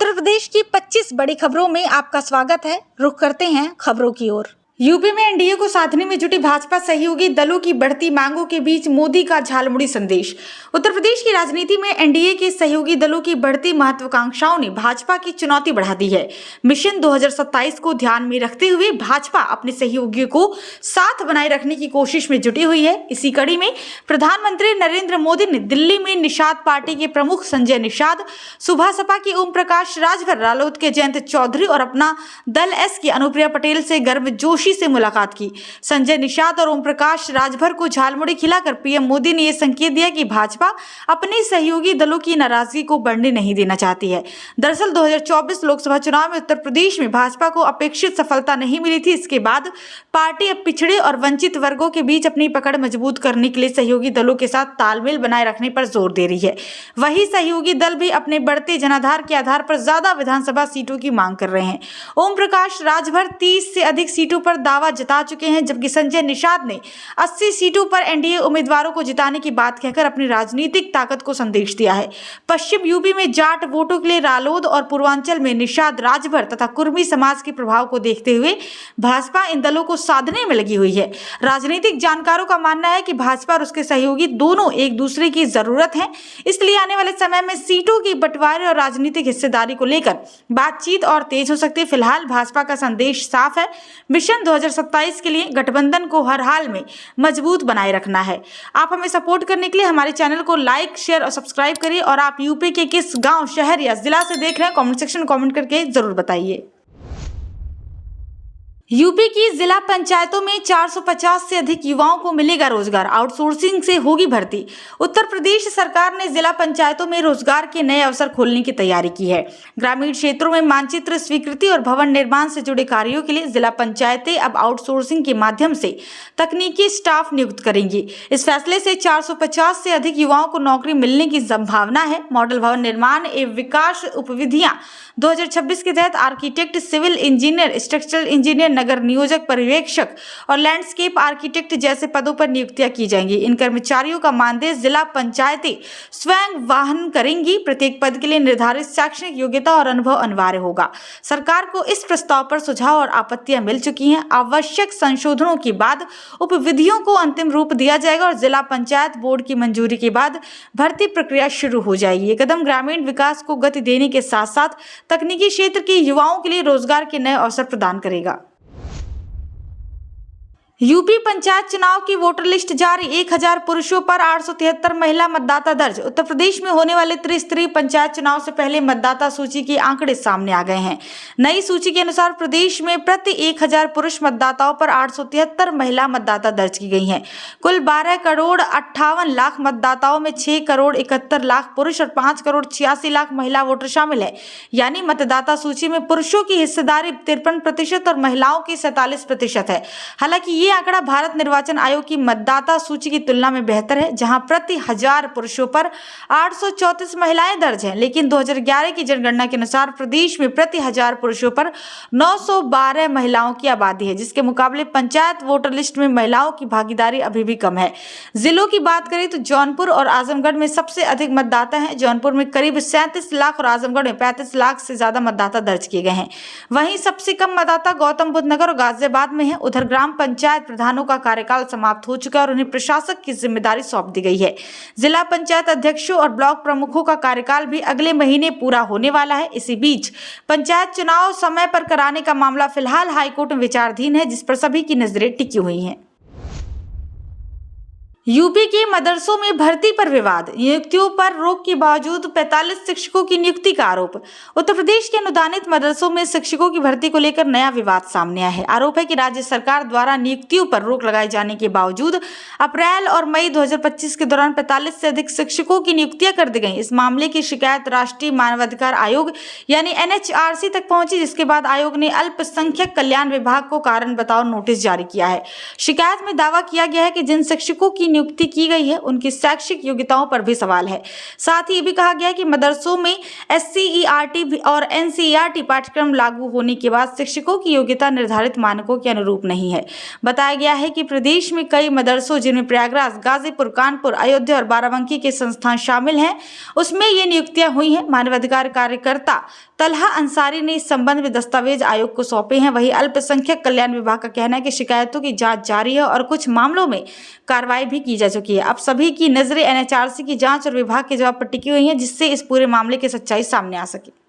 उत्तर प्रदेश की 25 बड़ी खबरों में आपका स्वागत है। रुख करते हैं खबरों की ओर। यूपी में एनडीए को साधने में जुटी भाजपा सहयोगी दलों की बढ़ती मांगों के बीच मोदी का झालमुड़ी संदेश। उत्तर प्रदेश की राजनीति में एनडीए के सहयोगी दलों की बढ़ती महत्वाकांक्षाओं ने भाजपा की चुनौती बढ़ा दी है। मिशन 2027 को ध्यान में रखते हुए भाजपा अपने सहयोगियों को साथ बनाए रखने की कोशिश में जुटी हुई है। इसी कड़ी में प्रधानमंत्री नरेंद्र मोदी ने दिल्ली में निषाद पार्टी के प्रमुख संजय निषाद, सुभा सपा के ओम प्रकाश राजभर, रालोद के जयंत चौधरी और अपना दल एस की अनुप्रिया पटेल से गर्मजोशी से मुलाकात की। संजय निषाद और ओम प्रकाश राजभर को झालमुड़ी खिलाकर पीएम मोदी ने यह संकेत दिया कि भाजपा अपने सहयोगी दलों की नाराजगी को बढ़ने नहीं देना चाहती है। दरअसल 2024 लोकसभा चुनाव में उत्तर प्रदेश में भाजपा को अपेक्षित सफलता नहीं मिली थी। इसके बाद पार्टी अब पिछड़े और वंचित वर्गों के बीच अपनी पकड़ मजबूत करने के लिए सहयोगी दलों के साथ तालमेल बनाए रखने पर जोर दे रही है। वही सहयोगी दल भी अपने बढ़ते जनाधार के आधार पर ज्यादा विधानसभा सीटों की मांग कर रहे हैं। ओम प्रकाश राजभर 30 से अधिक सीटों पर दावा जता चुके हैं, जबकि संजय निषाद ने 80 सीटों पर एनडीए उम्मीदवारों को जिताने की बात कहकर अपनी राजनीतिक ताकत को संदेश दिया है। पश्चिम यूपी में जाट वोटों के लिए रालोद और पूर्वांचल में निषाद राजभर तथा कुर्मी समाज के प्रभाव को देखते हुए भाजपा इन दलों को साधने में लगी हुई है। राजनीतिक जानकारों का मानना है कि भाजपा और उसके सहयोगी दोनों एक दूसरे की जरूरत है, इसलिए आने वाले समय में सीटों की बंटवारे और राजनीतिक हिस्सेदारी को लेकर बातचीत और तेज हो सकती है। फिलहाल भाजपा का संदेश साफ है, मिशन 2027 के लिए गठबंधन को हर हाल में मजबूत बनाए रखना है। आप हमें सपोर्ट करने के लिए हमारे चैनल को लाइक, शेयर और सब्सक्राइब करिए। और आप यूपी के किस गांव, शहर या जिला से देख रहे हैं, कमेंट सेक्शन में कमेंट करके जरूर बताइए। यूपी की जिला पंचायतों में 450 से अधिक युवाओं को मिलेगा रोजगार, आउटसोर्सिंग से होगी भर्ती। उत्तर प्रदेश सरकार ने जिला पंचायतों में रोजगार के नए अवसर खोलने की तैयारी की है। ग्रामीण क्षेत्रों में मानचित्र स्वीकृति और भवन निर्माण से जुड़े कार्यों के लिए जिला पंचायतें अब आउटसोर्सिंग के माध्यम से तकनीकी स्टाफ नियुक्त करेंगी। इस फैसले से 450 से अधिक युवाओं को नौकरी मिलने की संभावना है। मॉडल भवन निर्माण एवं विकास उपविधियां 2026 के तहत architect, civil engineer, structural engineer, नगर नियोजक, पर्यवेक्षक और लैंडस्केप आर्किटेक्ट जैसे पदों पर नियुक्तियां की जाएंगी। इन कर्मचारियों का मानदेय जिला पंचायतें स्वयं वहन करेंगी। प्रत्येक पद के लिए निर्धारित शैक्षणिक योग्यता और अनुभव अनिवार्य होगा। सरकार को इस प्रस्ताव पर सुझाव और आपत्तियां मिल चुकी हैं। आवश्यक संशोधनों के बाद उपविधियों को अंतिम रूप दिया जाएगा और जिला पंचायत बोर्ड की मंजूरी के बाद भर्ती प्रक्रिया शुरू हो जाएगी। ये कदम ग्रामीण विकास को गति देने के साथ साथ तकनीकी क्षेत्र के युवाओं के लिए रोजगार के नए अवसर प्रदान करेगा। यूपी पंचायत चुनाव की वोटर लिस्ट जारी, 1000 पुरुषों पर 873 महिला मतदाता दर्ज। उत्तर प्रदेश में होने वाले त्रिस्तरीय पंचायत चुनाव से पहले मतदाता सूची के आंकड़े सामने आ गए हैं। नई सूची के अनुसार प्रदेश में प्रति 1000 पुरुष मतदाताओं पर 873 महिला मतदाता दर्ज की गई हैं। कुल 12 करोड़ 58 लाख मतदाताओं में 6 करोड़ 71 लाख पुरुष और 5 करोड़ 86 लाख महिला वोटर शामिल है। यानी मतदाता सूची में पुरुषों की हिस्सेदारी 53% और महिलाओं की 47% है। हालांकि ये आंकड़ा भारत निर्वाचन आयोग की मतदाता सूची की तुलना में बेहतर है, जहां प्रति 1000 पुरुषों पर 834 महिलाएं दर्ज हैं। लेकिन 2011 की जनगणना के अनुसार प्रदेश में प्रति 1000 पुरुषों पर 912 महिलाओं की आबादी है, जिसके मुकाबले पंचायत वोटर लिस्ट में महिलाओं की भागीदारी अभी भी कम है। जिलों की बात करें तो जौनपुर और आजमगढ़ में सबसे अधिक मतदाता हैं। जौनपुर में करीब 37 लाख और आजमगढ़ में 35 लाख से ज्यादा मतदाता दर्ज किए गए हैं। वहीं सबसे कम मतदाता गौतम बुद्ध नगर और गाजियाबाद में है। उधर ग्राम पंचायत प्रधानों का कार्यकाल समाप्त हो चुका है और उन्हें प्रशासक की जिम्मेदारी सौंप दी गई है। जिला पंचायत अध्यक्षों और ब्लॉक प्रमुखों का कार्यकाल भी अगले महीने पूरा होने वाला है। इसी बीच पंचायत चुनाव समय पर कराने का मामला फिलहाल हाईकोर्ट में विचाराधीन है, जिस पर सभी की नजरें टिकी हुई हैं। यूपी के मदरसों में भर्ती पर विवाद, नियुक्तियों पर रोक के बावजूद 45 शिक्षकों की नियुक्ति का आरोप। उत्तर प्रदेश के अनुदानित मदरसों में शिक्षकों की भर्ती को लेकर नया विवाद सामने आया है। आरोप है कि राज्य सरकार द्वारा नियुक्तियों पर रोक लगाए जाने के बावजूद अप्रैल और मई 2025 के दौरान 45 से अधिक शिक्षकों की नियुक्तियां कर दी गई। इस मामले की शिकायत राष्ट्रीय मानवाधिकार आयोग यानी NHRC तक पहुंची, जिसके बाद आयोग ने अल्पसंख्यक कल्याण विभाग को कारण बताओ नोटिस जारी किया है। शिकायत में दावा किया गया है कि जिन शिक्षकों की नियुक्ति की गई है उनकी शैक्षिक योग्यताओं पर भी सवाल है। साथ ही ये भी कहा गया है कि मदरसों में SCERT और NCERT पाठ्यक्रम लागू होने के बाद शिक्षकों की योग्यता निर्धारित मानकों के अनुरूप नहीं है। बताया गया है कि प्रदेश में कई मदरसों, जिनमें प्रयागराज, गाजीपुर, कानपुर, अयोध्या और बाराबंकी के संस्थान शामिल हैं, उसमें ये नियुक्तियां हुई हैं। मानवाधिकार कार्यकर्ता तलहा अंसारी ने इस संबंध में दस्तावेज आयोग को सौंपे हैं। वहीं अल्पसंख्यक कल्याण विभाग का कहना है कि शिकायतों की जांच जारी है और कुछ मामलों में कार्रवाई भी की जा चुकी है। अब सभी की नजरें एनएचआरसी की जांच और विभाग के जवाब पर टिकी हुई हैं, जिससे इस पूरे मामले की सच्चाई सामने आ सके।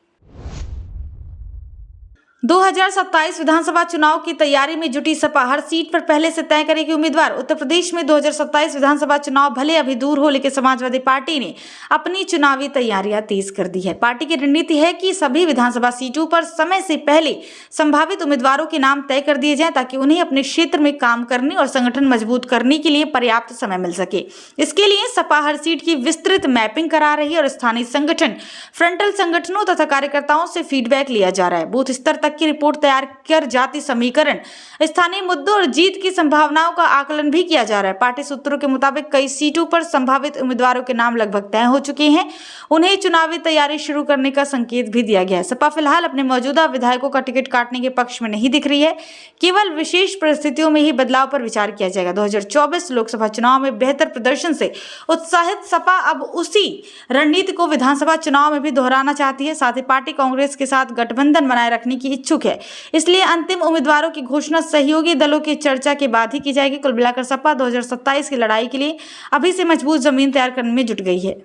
2027 विधानसभा चुनाव की तैयारी में जुटी सपा हर सीट पर पहले से तय करेगी उम्मीदवार। उत्तर प्रदेश में 2027 विधानसभा चुनाव भले अभी दूर हो, लेकिन समाजवादी पार्टी ने अपनी चुनावी तैयारियां तेज कर दी है। पार्टी की रणनीति है कि सभी विधानसभा सीटों पर समय से पहले संभावित उम्मीदवारों के नाम तय कर दिए जाएं, ताकि उन्हें अपने क्षेत्र में काम करने और संगठन मजबूत करने के लिए पर्याप्त समय मिल सके। इसके लिए सपा हर सीट की विस्तृत मैपिंग करा रही है और स्थानीय संगठन, फ्रंटल संगठनों तथा कार्यकर्ताओं से फीडबैक लिया जा रहा है। बूथ स्तर तक की रिपोर्ट तैयार कर जाति समीकरण, स्थानीय मुद्दों और जीत की संभावनाओं का आकलन भी किया जा रहा है। पार्टी सूत्रों के मुताबिक कई सीटों पर संभावित उम्मीदवारों के नाम लगभग तय हो चुके हैं। उन्हें चुनावी तैयारी शुरू करने का संकेत भी दिया गया है। सपा फिलहाल अपने मौजूदा विधायकों का टिकट काटने के पक्ष में नहीं दिख रही है। केवल विशेष परिस्थितियों में ही बदलाव पर विचार किया जाएगा। 2024 लोकसभा चुनाव में बेहतर प्रदर्शन से उत्साहित सपा अब उसी रणनीति को विधानसभा चुनाव में भी दोहराना चाहती है। साथ ही पार्टी कांग्रेस के साथ गठबंधन बनाए रखने की इच्छुक है। इसलिए अंतिम उम्मीदवारों की घोषणा सहयोगी दलों की चर्चा के बाद ही की जाएगी। कुल मिलाकर सपा 2027 की लड़ाई के लिए अभी से मजबूत जमीन तैयार करने में जुट गई है।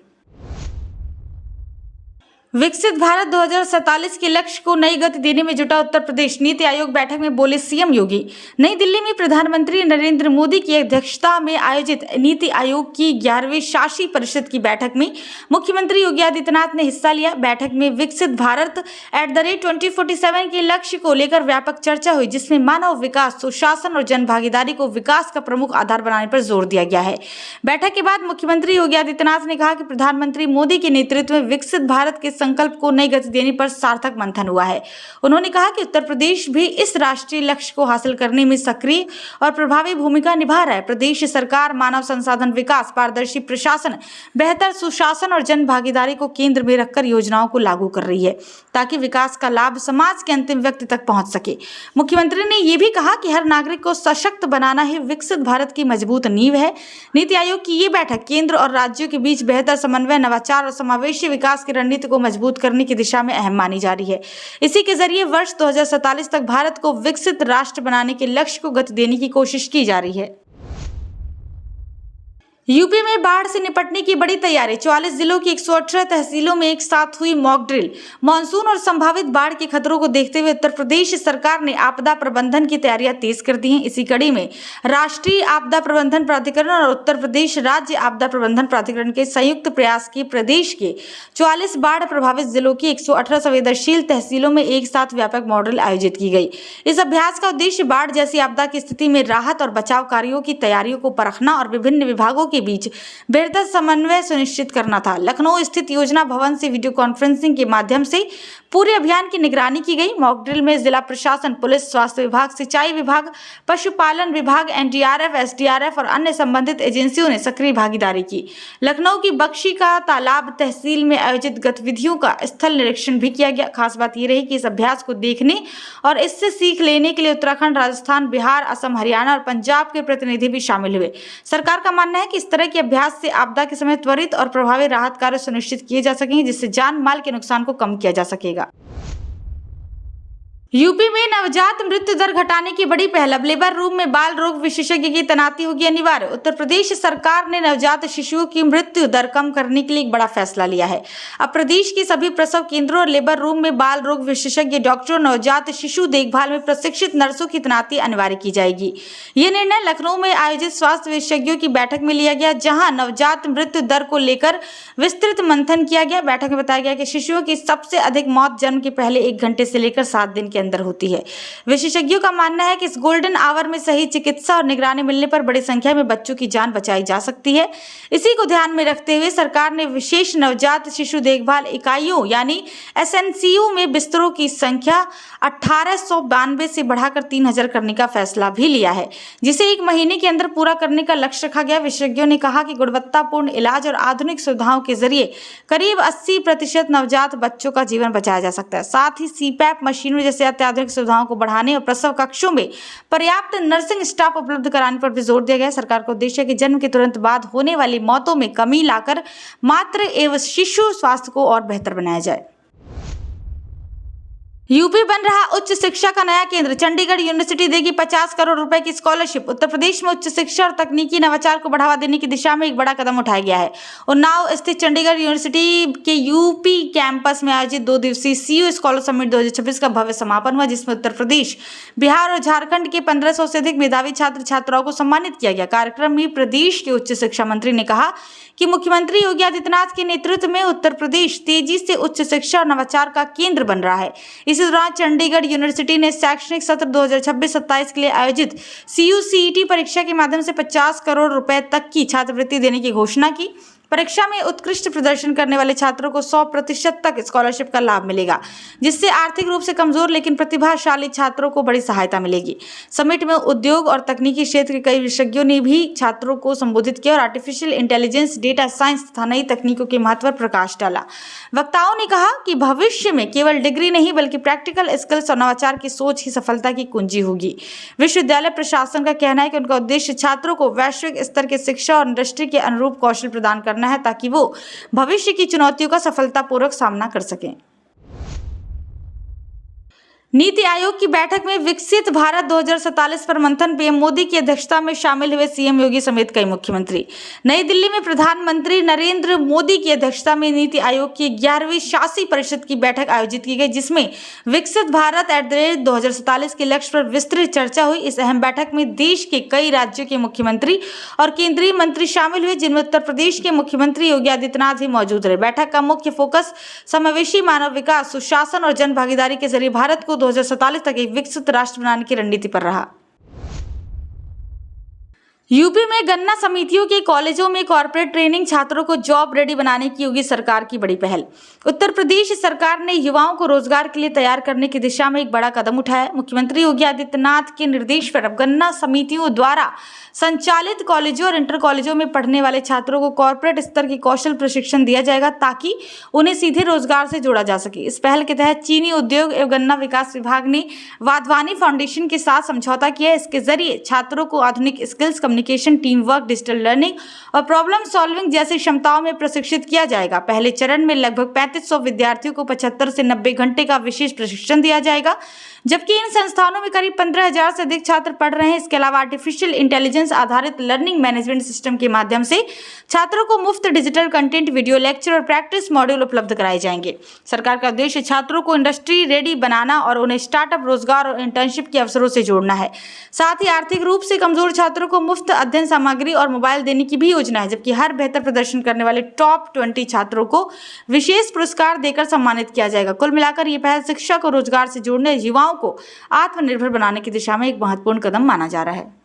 विकसित भारत 2047 के लक्ष्य को नई गति देने में जुटा उत्तर प्रदेश। नीति आयोग बैठक में बोले सीएम योगी। नई दिल्ली में प्रधानमंत्री नरेंद्र मोदी की अध्यक्षता में आयोजित नीति आयोग की 11वीं शासी परिषद की बैठक में मुख्यमंत्री योगी आदित्यनाथ ने हिस्सा लिया। बैठक में विकसित भारत @2047 के लक्ष्य को लेकर व्यापक चर्चा हुई, जिसमें मानव विकास, सुशासन और जन भागीदारी को विकास का प्रमुख आधार बनाने पर जोर दिया गया है। बैठक के बाद मुख्यमंत्री योगी आदित्यनाथ ने कहा कि प्रधानमंत्री मोदी के नेतृत्व में विकसित भारत के संकल्प को नई गति देने पर सार्थक मंथन हुआ है। उन्होंने कहा कि उत्तर प्रदेश भी इस राष्ट्रीय लक्ष्य को हासिल करने में सक्रिय और प्रभावी भूमिका निभा रहा है। प्रदेश सरकार मानव संसाधन विकास, पारदर्शी प्रशासन, बेहतर सुशासन और जन भागीदारी को केंद्र में रखकर योजनाओं को लागू कर रही है, ताकि विकास का लाभ समाज के अंतिम व्यक्ति तक पहुंच सके। मुख्यमंत्री ने यह भी कहा कि हर नागरिक को सशक्त बनाना ही विकसित भारत की मजबूत नींव है। नीति आयोग की ये बैठक केंद्र और राज्यों के बीच बेहतर समन्वय, नवाचार और समावेशी विकास की रणनीति को मजबूत करने की दिशा में अहम मानी जा रही है। इसी के जरिए वर्ष 2047 तक भारत को विकसित राष्ट्र बनाने के लक्ष्य को गति देने की कोशिश की जा रही है। यूपी में बाढ़ से निपटने की बड़ी तैयारी। 44 जिलों की 118 तहसीलों में एक साथ हुई मॉक ड्रिल। मानसून और संभावित बाढ़ के खतरों को देखते हुए उत्तर प्रदेश सरकार ने आपदा प्रबंधन की तैयारियां तेज कर दी हैं। इसी कड़ी में राष्ट्रीय आपदा प्रबंधन प्राधिकरण और उत्तर प्रदेश राज्य आपदा प्रबंधन प्राधिकरण के संयुक्त प्रयास की प्रदेश के 44 बाढ़ प्रभावित जिलों की 118 संवेदनशील तहसीलों में एक साथ व्यापक मॉडल आयोजित की गई। इस अभ्यास का उद्देश्य बाढ़ जैसी आपदा की स्थिति में राहत और बचाव कार्यों की तैयारियों को परखना और विभिन्न विभागों के बीच बेहतर समन्वय सुनिश्चित करना था। लखनऊ स्थित योजना भवन से वीडियो कॉन्फ्रेंसिंग के माध्यम से पूरे अभियान की निगरानी की गई। मॉक ड्रिल में जिला प्रशासन, पुलिस, स्वास्थ्य विभाग, सिंचाई विभाग, पशुपालन विभाग, एनडीआरएफ, एसडीआरएफ और अन्य संबंधित एजेंसियों ने सक्रिय भागीदारी की। लखनऊ की बख्शी का तालाब तहसील में आयोजित गतिविधियों का स्थल निरीक्षण भी किया गया। खास बात यह रही कि इस अभ्यास को देखने और इससे सीख लेने के लिए उत्तराखंड, राजस्थान, बिहार, असम, हरियाणा और पंजाब के प्रतिनिधि भी शामिल हुए। सरकार का मानना है कि इस तरह के अभ्यास से आपदा के समय त्वरित और प्रभावी राहत कार्य सुनिश्चित किए जा सकेंगे, जिससे जान माल के नुकसान को कम किया जा सकेगा। यूपी में नवजात मृत्यु दर घटाने की बड़ी पहल। अब लेबर रूम में बाल रोग विशेषज्ञ की तैनाती होगी अनिवार्य। उत्तर प्रदेश सरकार ने नवजात शिशुओं की मृत्यु दर कम करने के लिए एक बड़ा फैसला लिया है। अब प्रदेश के सभी प्रसव केंद्रों और लेबर रूम में बाल रोग विशेषज्ञ डॉक्टरों, नवजात शिशु देखभाल में प्रशिक्षित नर्सों की तैनाती अनिवार्य की जाएगी। यह निर्णय लखनऊ में आयोजित स्वास्थ्य विशेषज्ञों की बैठक में लिया गया, जहां नवजात मृत्यु दर को लेकर विस्तृत मंथन किया गया। बैठक में बताया गया कि शिशुओं की सबसे अधिक मौत जन्म के पहले 1 घंटे से लेकर 7 दिन के अंदर होती है। विशेषज्ञों का मानना है कि इस गोल्डन आवर में सही चिकित्सा और निगरानी मिलने पर बड़ी संख्या में बच्चों की जान बचाई जा सकती है। इसी को ध्यान में रखते हुए सरकार ने विशेष नवजात शिशु देखभाल इकाइयों यानी एसएनसीयू में बिस्तरों की संख्या 1892 से बढ़ाकर 3000 करने का फैसला भी लिया है, जिसे 1 महीने के अंदर पूरा करने का लक्ष्य रखा गया। विशेषज्ञों ने कहा कि गुणवत्तापूर्ण इलाज और आधुनिक सुविधाओं के जरिए करीब 80% नवजात बच्चों का जीवन बचाया जा सकता है। साथ ही सीपैप मशीनों जैसे अत्याधुनिक सुविधाओं को बढ़ाने और प्रसव कक्षों में पर्याप्त नर्सिंग स्टाफ उपलब्ध कराने पर भी जोर दिया गया। सरकार का उद्देश्य है कि जन्म के तुरंत बाद होने वाली मौतों में कमी लाकर मातृ एवं शिशु स्वास्थ्य को और बेहतर बनाया जाए। यूपी बन रहा उच्च शिक्षा का नया केंद्र, चंडीगढ़ यूनिवर्सिटी देगी 50 करोड़ रुपए की स्कॉलरशिप। उत्तर प्रदेश में उच्च शिक्षा और तकनीकी नवाचार को बढ़ावा देने की दिशा में एक बड़ा कदम उठाया गया है। उन्नाव स्थित चंडीगढ़ यूनिवर्सिटी के यूपी कैंपस में आयोजित 2 दिवसीय सीयू स्कॉलर समिट 2026 का भव्य समापन हुआ, जिसमें उत्तर प्रदेश, बिहार और झारखंड के 1500 से अधिक मेधावी छात्र छात्राओं को सम्मानित किया गया। कार्यक्रम में प्रदेश के उच्च शिक्षा मंत्री ने कहा कि मुख्यमंत्री योगी आदित्यनाथ के नेतृत्व में उत्तर प्रदेश तेजी से उच्च शिक्षा और नवाचार का केंद्र बन रहा है। इसी दौरान चंडीगढ़ यूनिवर्सिटी ने शैक्षणिक सत्र 2026-27 के लिए आयोजित CUCET परीक्षा के माध्यम से 50 करोड़ रुपए तक की छात्रवृत्ति देने की घोषणा की। परीक्षा में उत्कृष्ट प्रदर्शन करने वाले छात्रों को 100% तक स्कॉलरशिप का लाभ मिलेगा, जिससे आर्थिक रूप से कमजोर लेकिन प्रतिभाशाली छात्रों को बड़ी सहायता मिलेगी। समिट में उद्योग और तकनीकी क्षेत्र के कई विशेषज्ञों ने भी छात्रों को संबोधित किया और आर्टिफिशियल इंटेलिजेंस, डेटा साइंस तथा नई तकनीकों के महत्व पर प्रकाश डाला। वक्ताओं ने कहा कि भविष्य में केवल डिग्री नहीं बल्कि प्रैक्टिकल स्किल्स और नवाचार की सोच ही सफलता की कुंजी होगी। विश्वविद्यालय प्रशासन का कहना है कि उनका उद्देश्य छात्रों को वैश्विक स्तर की शिक्षा और इंडस्ट्री के अनुरूप कौशल प्रदान करना है, ताकि वो भविष्य की चुनौतियों का सफलतापूर्वक सामना कर सकें। नीति आयोग की बैठक में विकसित भारत 2047 पर मंथन, पीएम मोदी की अध्यक्षता में शामिल हुए सीएम योगी समेत कई मुख्यमंत्री। नई दिल्ली में प्रधानमंत्री नरेंद्र मोदी की अध्यक्षता में नीति आयोग की 11वीं शासी परिषद की बैठक आयोजित की गई, जिसमें विकसित भारत @ 2047 के लक्ष्य पर विस्तृत चर्चा हुई। इस अहम बैठक में देश के कई राज्यों के मुख्यमंत्री और केंद्रीय मंत्री शामिल हुए, जिनमें उत्तर प्रदेश के मुख्यमंत्री योगी आदित्यनाथ भी मौजूद रहे। बैठक का मुख्य फोकस समावेशी मानव विकास, सुशासन और जन भागीदारी के जरिए भारत को 2047 तक एक विकसित राष्ट्र बनाने की रणनीति पर रहा। यूपी में गन्ना समितियों के कॉलेजों में कॉर्पोरेट ट्रेनिंग, छात्रों को जॉब रेडी बनाने की योगी सरकार की बड़ी पहल। उत्तर प्रदेश सरकार ने युवाओं को रोजगार के लिए तैयार करने की दिशा में एक बड़ा कदम उठाया। मुख्यमंत्री योगी आदित्यनाथ के निर्देश पर अब गन्ना समितियों द्वारा संचालित कॉलेजों और इंटर कॉलेजों में पढ़ने वाले छात्रों को कॉर्पोरेट स्तर की कौशल प्रशिक्षण दिया जाएगा, ताकि उन्हें सीधे रोजगार से जोड़ा जा सके। इस पहल के तहत चीनी उद्योग एवं गन्ना विकास विभाग ने वाधवानी फाउंडेशन के साथ समझौता किया है। इसके जरिए छात्रों को आधुनिक skills, communication, team work, digital learning और प्रॉब्लम सॉल्विंग जैसी क्षमताओं में प्रशिक्षित किया जाएगा। पहले चरण में लगभग 3500 विद्यार्थियों को 75 से 90 घंटे का विशेष प्रशिक्षण दिया जाएगा, जबकि इन संस्थानों में करीब 15,000 से अधिक छात्र पढ़ रहे हैं। इसके अलावा आर्टिफिशियल इंटेलिजेंस आधारित लर्निंग मैनेजमेंट सिस्टम के माध्यम से छात्रों को मुफ्त डिजिटल कंटेंट, वीडियो लेक्चर और प्रैक्टिस मॉड्यूल उपलब्ध कराए जाएंगे। सरकार का उद्देश्य छात्रों को इंडस्ट्री रेडी बनाना और उन्हें स्टार्टअप, रोजगार और इंटर्नशिप के अवसरों से जोड़ना है। साथ ही आर्थिक रूप से कमजोर छात्रों को मुफ्त अध्ययन सामग्री और मोबाइल देने की भी योजना है, जबकि हर बेहतर प्रदर्शन करने वाले टॉप 20 छात्रों को विशेष पुरस्कार देकर सम्मानित किया जाएगा। कुल मिलाकर ये पहल शिक्षा को रोजगार से जोड़ने, युवाओं को आत्मनिर्भर बनाने की दिशा में एक महत्वपूर्ण कदम माना जा रहा है।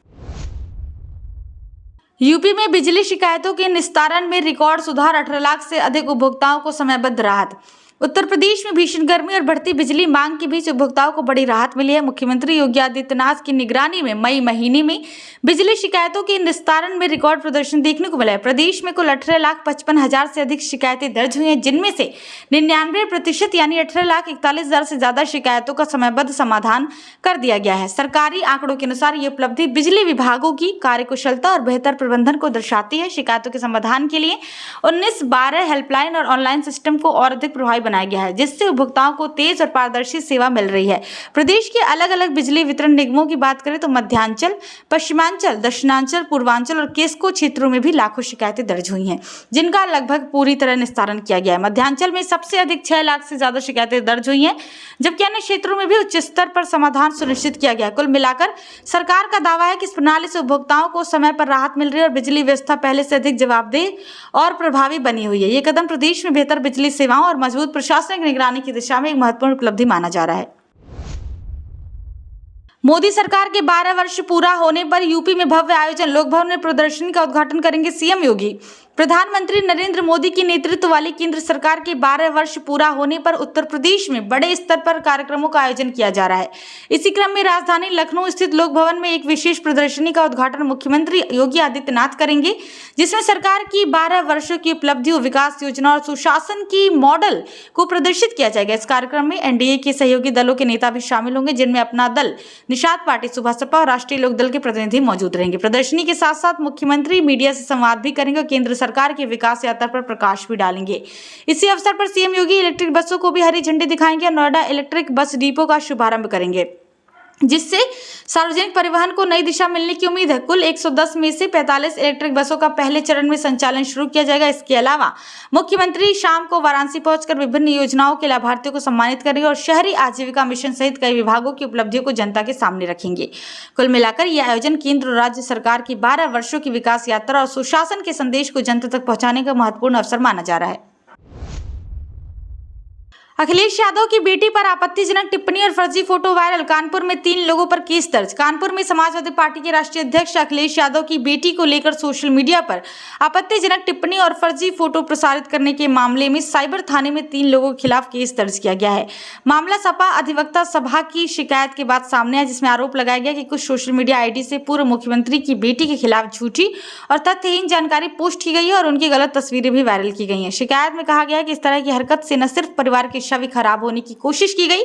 यूपी में बिजली शिकायतों के निस्तारण में रिकॉर्ड सुधार, 18 लाख से अधिक उपभोक्ताओं को समयबद्ध राहत। उत्तर प्रदेश में भीषण गर्मी और बढ़ती बिजली मांग के बीच उपभोक्ताओं को बड़ी राहत मिली है। मुख्यमंत्री योगी आदित्यनाथ की निगरानी में मई महीने में बिजली शिकायतों के निस्तारण में रिकॉर्ड प्रदर्शन देखने को मिला है। प्रदेश में कुल 18,55,000 से अधिक शिकायतें दर्ज हुई हैं, जिनमें से 99% यानी 18,41,000 से ज्यादा शिकायतों का समयबद्ध समाधान कर दिया गया है। सरकारी आंकड़ों के अनुसार ये उपलब्धि बिजली विभागों की कार्यकुशलता और बेहतर प्रबंधन को दर्शाती है। शिकायतों के समाधान के लिए 19/12 हेल्पलाइन और ऑनलाइन सिस्टम को और अधिक प्रभावी बनाया गया है, जिससे उपभोक्ताओं को तेज और पारदर्शी सेवा मिल रही है। प्रदेश के अलग अलग बिजली वितरण निगमों की बात करें तो मध्यांचल, पश्चिमांचल, दक्षिणांचल, पूर्वांचल और केस्को क्षेत्रों में भी लाखों शिकायतें दर्ज हुई हैं, जिनका लगभग पूरी तरह निस्तारण किया गया है। मध्यांचल में सबसे अधिक 6 लाख से ज्यादा शिकायतें दर्ज हुई हैं, जबकि अन्य क्षेत्रों में भी उच्च स्तर पर समाधान सुनिश्चित किया गया है। कुल मिलाकर सरकार का दावा है कि इस प्रणाली से उपभोक्ताओं को समय पर राहत मिल रही है और बिजली व्यवस्था पहले से अधिक जवाबदेह और प्रभावी बनी हुई है। ये कदम प्रदेश में बेहतर बिजली सेवाओं और मजबूत प्रशासनिक निगरानी की दिशा में एक महत्वपूर्ण उपलब्धि माना जा रहा है। मोदी सरकार के 12 वर्ष पूरा होने पर यूपी में भव्य आयोजन, लोक भवन में प्रदर्शनी का उद्घाटन करेंगे सीएम योगी। प्रधानमंत्री नरेंद्र मोदी की नेतृत्व वाली केंद्र सरकार के 12 वर्ष पूरा होने पर उत्तर प्रदेश में बड़े स्तर पर कार्यक्रमों का आयोजन किया जा रहा है। इसी क्रम में राजधानी लखनऊ स्थित लोक भवन में एक विशेष प्रदर्शनी का उद्घाटन मुख्यमंत्री योगी आदित्यनाथ करेंगे, जिसमें सरकार की 12 वर्षों की उपलब्धियों, विकास योजना और सुशासन की मॉडल को प्रदर्शित किया जाएगा। इस कार्यक्रम में एनडीए के सहयोगी दलों के नेता भी शामिल होंगे, जिनमें अपना दल, निषाद पार्टी, सुभाष और राष्ट्रीय लोक दल के प्रतिनिधि मौजूद रहेंगे। प्रदर्शनी के साथ साथ मुख्यमंत्री मीडिया से संवाद भी करेंगे और केंद्र सरकार की विकास यात्रा पर प्रकाश भी डालेंगे। इसी अवसर पर सीएम योगी इलेक्ट्रिक बसों को भी हरी झंडी दिखाएंगे और नोएडा इलेक्ट्रिक बस डिपो का शुभारंभ करेंगे, जिससे सार्वजनिक परिवहन को नई दिशा मिलने की उम्मीद है। कुल 110 में से 45 इलेक्ट्रिक बसों का पहले चरण में संचालन शुरू किया जाएगा। इसके अलावा मुख्यमंत्री शाम को वाराणसी पहुंचकर विभिन्न योजनाओं के लाभार्थियों को सम्मानित करेंगे और शहरी आजीविका मिशन सहित कई विभागों की उपलब्धियों को जनता के सामने रखेंगे। कुल मिलाकर यह आयोजन केंद्र और राज्य सरकार की 12 वर्षों की विकास यात्रा और सुशासन के संदेश को जनता तक पहुंचाने का महत्वपूर्ण अवसर माना जा रहा है। अखिलेश यादव की बेटी पर आपत्तिजनक टिप्पणी और फर्जी फोटो वायरल। कानपुर में 3 लोगों पर केस दर्ज। कानपुर में समाजवादी पार्टी के राष्ट्रीय अध्यक्ष अखिलेश यादव की बेटी को लेकर सोशल मीडिया पर आपत्तिजनक टिप्पणी और फर्जी फोटो प्रसारित करने के मामले में साइबर थाने में 3 लोगों के खिलाफ केस दर्ज किया गया है। मामला सपा अधिवक्ता सभा की शिकायत के बाद सामने आया, जिसमें आरोप लगाया गया कि कुछ सोशल मीडिया आईडी से पूर्व मुख्यमंत्री की बेटी के खिलाफ झूठी और तथ्यहीन जानकारी पोस्ट की गई है और उनकी गलत तस्वीरें भी वायरल की गई हैं। शिकायत में कहा गया है कि इस तरह की हरकत से न सिर्फ परिवार की छवि खराब होने की कोशिश की गई,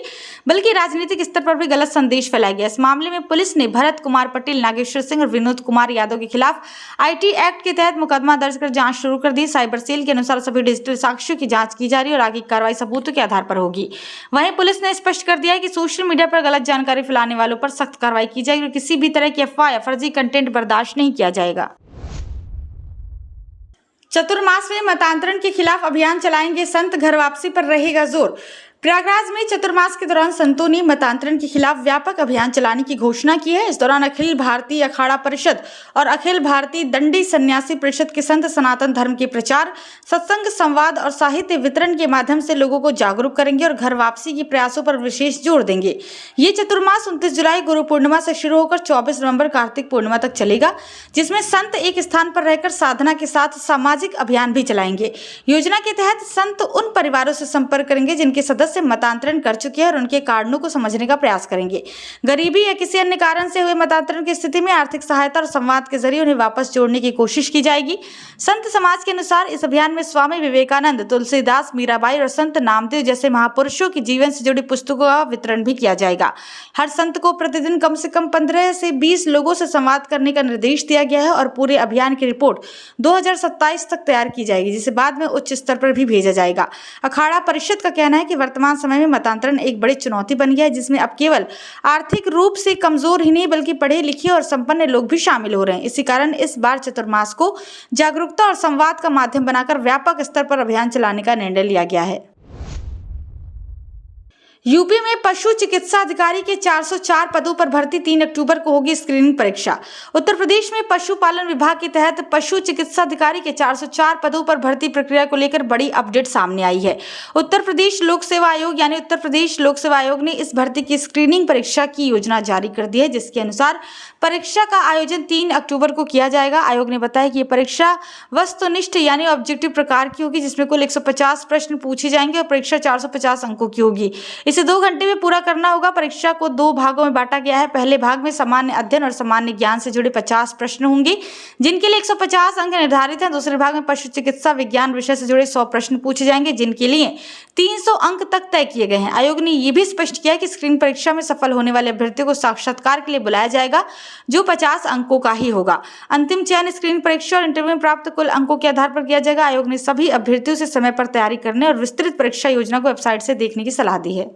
बल्कि राजनीतिक स्तर पर भी गलत संदेश फैलाया गया। इस मामले में पुलिस ने भरत कुमार पटेल, नागेश्वर सिंह और विनोद कुमार यादव के खिलाफ आईटी एक्ट के तहत मुकदमा दर्ज कर जांच शुरू कर दी। साइबर सेल के अनुसार सभी डिजिटल साक्ष्यों की जांच की जा रही है और आगे की कार्रवाई सबूतों के आधार पर होगी। वहीं पुलिस ने स्पष्ट कर दिया है कि सोशल मीडिया पर गलत जानकारी फैलाने वालों पर सख्त कार्रवाई की जाएगी और किसी भी तरह की अफवाह या फर्जी कंटेंट बर्दाश्त नहीं किया जाएगा। चतुर्मास में मतांतरण के खिलाफ अभियान चलाएंगे संत, घर वापसी पर रहेगा जोर। प्रयागराज में चतुर्मास के दौरान संतों ने मतांतरण के खिलाफ व्यापक अभियान चलाने की घोषणा की है। इस दौरान अखिल भारतीय अखाड़ा परिषद और अखिल भारतीय दंडी सन्यासी परिषद के संत सनातन धर्म के प्रचार, सत्संग, संवाद और साहित्य वितरण के माध्यम से लोगों को जागरूक करेंगे और घर वापसी के प्रयासों पर विशेष जोर देंगे। ये चतुर्मास 29 जुलाई गुरु पूर्णिमा से शुरू होकर 24 नवंबर कार्तिक पूर्णिमा तक चलेगा, जिसमें संत एक स्थान पर रहकर साधना के साथ सामाजिक अभियान भी चलाएंगे। योजना के तहत संत उन परिवारों से संपर्क करेंगे जिनके सदस्य मतांतरण कर चुके हैं और उनके कारणों को समझने का प्रयास करेंगे। गरीबी या किसी अन्य कारण से हुए मतांतरण की स्थिति में आर्थिक सहायता और संवाद के जरिए उन्हें वापस जोड़ने की कोशिश की जाएगी। संत समाज के अनुसार इस अभियान में स्वामी विवेकानंद, तुलसीदास, मीराबाई और संत नामदेव जैसे महापुरुषों की जीवन से जुड़ी पुस्तकों का वितरण भी किया जाएगा। हर संत को प्रतिदिन कम से कम 15 से 20 लोगों से संवाद करने का निर्देश दिया गया है और पूरे अभियान की रिपोर्ट 2027 तक तैयार की जाएगी, जिसे बाद में उच्च स्तर पर भी भेजा जाएगा। अखाड़ा परिषद का कहना है कि वर्तमान समय में मतांतरण एक बड़ी चुनौती बन गया है, जिसमें अब केवल आर्थिक रूप से कमजोर ही नहीं बल्कि पढ़े लिखे और संपन्न लोग भी शामिल हो रहे हैं। इसी कारण इस बार चतुर्मास को जागरूकता और संवाद का माध्यम बनाकर व्यापक स्तर पर अभियान चलाने का निर्णय लिया गया है। यूपी में पशु चिकित्सा अधिकारी के 404 पदों पर भर्ती 3 अक्टूबर को होगी स्क्रीनिंग परीक्षा। उत्तर प्रदेश में पशुपालन विभाग के तहत पशु चिकित्सा अधिकारी के 404 पदों पर भर्ती प्रक्रिया को लेकर बड़ी अपडेट सामने आई है। उत्तर प्रदेश लोक सेवा आयोग यानी उत्तर प्रदेश लोक सेवा आयोग ने इस भर्ती की स्क्रीनिंग परीक्षा की योजना जारी कर दी है, जिसके अनुसार परीक्षा का आयोजन 3 अक्टूबर को किया जाएगा। आयोग ने बताया कि ये परीक्षा वस्तुनिष्ठ यानी ऑब्जेक्टिव प्रकार की होगी, जिसमें कुल 150 प्रश्न पूछे जाएंगे और परीक्षा 450 अंकों की होगी। इसे 2 घंटे में पूरा करना होगा। परीक्षा को 2 भागों में बांटा गया है। पहले भाग में सामान्य अध्ययन और सामान्य ज्ञान से जुड़े 50 प्रश्न होंगे, जिनके लिए 150 अंक निर्धारित हैं। दूसरे भाग में पशु चिकित्सा विज्ञान विषय से जुड़े 100 प्रश्न पूछे जाएंगे, जिनके लिए 300 अंक तक तय किए गए हैं। आयोग ने यह भी स्पष्ट किया कि स्क्रीनिंग परीक्षा में सफल होने वाले अभ्यर्थियों को साक्षात्कार के लिए बुलाया जाएगा, जो 50 अंकों का ही होगा। अंतिम चयन स्क्रीनिंग परीक्षा और इंटरव्यू में प्राप्त कुल अंकों के आधार पर किया जाएगा। आयोग ने सभी अभ्यर्थियों से समय पर तैयारी करने और विस्तृत परीक्षा योजना को वेबसाइट से देखने की सलाह दी है।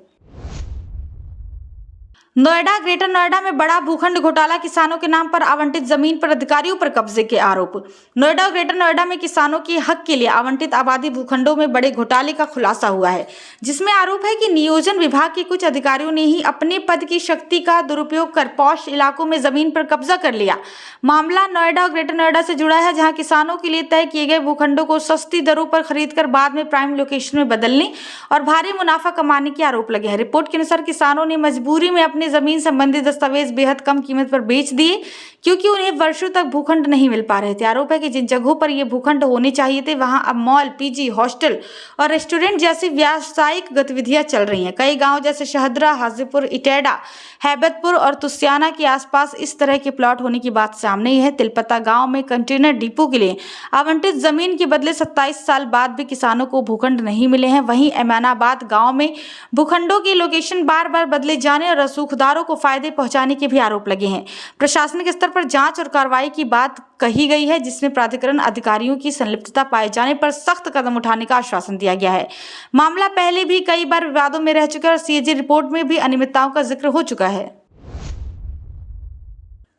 नोएडा, ग्रेटर नोएडा में बड़ा भूखंड घोटाला, किसानों के नाम पर आवंटित जमीन पर अधिकारियों पर कब्जे के आरोप। नोएडा और ग्रेटर नोएडा में किसानों के हक के लिए आवंटित आबादी भूखंडों में बड़े घोटाले का खुलासा हुआ है, जिसमें आरोप है कि नियोजन विभाग के कुछ अधिकारियों ने ही अपने पद की शक्ति का दुरुपयोग कर पॉश इलाकों में जमीन पर कब्जा कर लिया। मामला नोएडा और ग्रेटर नोएडा से जुड़ा है, जहाँ किसानों के लिए तय किए गए भूखंडों को सस्ती दरों पर खरीदकर बाद में प्राइम लोकेशन में बदलने और भारी मुनाफा कमाने के आरोप लगे हैं। रिपोर्ट के अनुसार किसानों ने मजबूरी में अपनी जमीन संबंधी दस्तावेज बेहद कम कीमत पर बेच दिए, क्योंकि उन्हें वर्षों तक भूखंड नहीं मिल पा रहे थे। आरोप है कि जिन जगहों पर ये भूखंड होने चाहिए थे, वहां अब मॉल, पीजी, हॉस्टल और रेस्टोरेंट जैसी व्यावसायिक गतिविधियां चल रही हैं। कई गांव जैसे शहदरा, हाजीपुर, इटेडा, हैबतपुर और तुसियाना के आसपास इस तरह के प्लॉट होने की बात सामने है। तिलपता गांव में कंटेनर डिपो के लिए आवंटित जमीन के बदले 27 साल बाद भी किसानों को भूखंड नहीं मिले हैं। वहीं एमानाबाद गांव में भूखंडों की लोकेशन बार बार बदले जाने और रसूख सुखदारों को फायदे पहुंचाने के भी आरोप लगे हैं। प्रशासनिक स्तर पर जांच और कार्रवाई की बात कही गई है, जिसमें प्राधिकरण अधिकारियों की संलिप्तता पाए जाने पर सख्त कदम उठाने का आश्वासन दिया गया है। मामला पहले भी कई बार विवादों में रह चुका है और सीएजी रिपोर्ट में भी अनियमितताओं का जिक्र हो चुका है।